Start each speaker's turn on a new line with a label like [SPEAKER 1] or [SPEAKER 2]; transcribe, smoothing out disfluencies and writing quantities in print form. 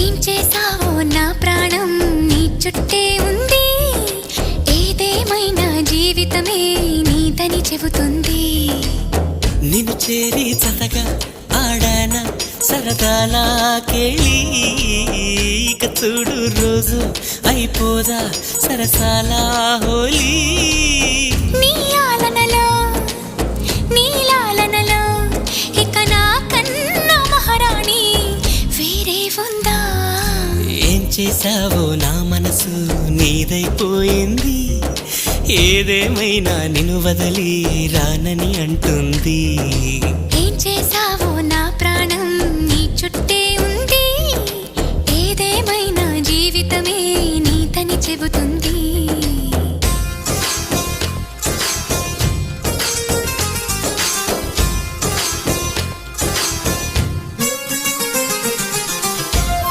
[SPEAKER 1] ఏం చేసావో నా ప్రాణం నీ చుట్టే ఉంది, ఏదేమైనా జీవితమే నీదని చెబుతుంది.
[SPEAKER 2] నిన్ను చేరి చతగా ఆడాన సరదాలా కేళి, ఇక చూడు రోజు అయిపోదా సరసాలా హోలీ.
[SPEAKER 1] నీ ఆలనలో నీ లాలనలో ఇక నా కన్నా మహారాణి వేరే ఉందా?
[SPEAKER 2] ఏం చేసావో నా మనసు నీదైపోయింది, ఏదేమైనా నిన్ను వదిలి రానని అంటుంది.
[SPEAKER 1] ఏం చేసావో నా ప్రాణం నీ చుట్టే ఉంది, ఏదేమైనా జీవితమే నీదని చెబుతుంది.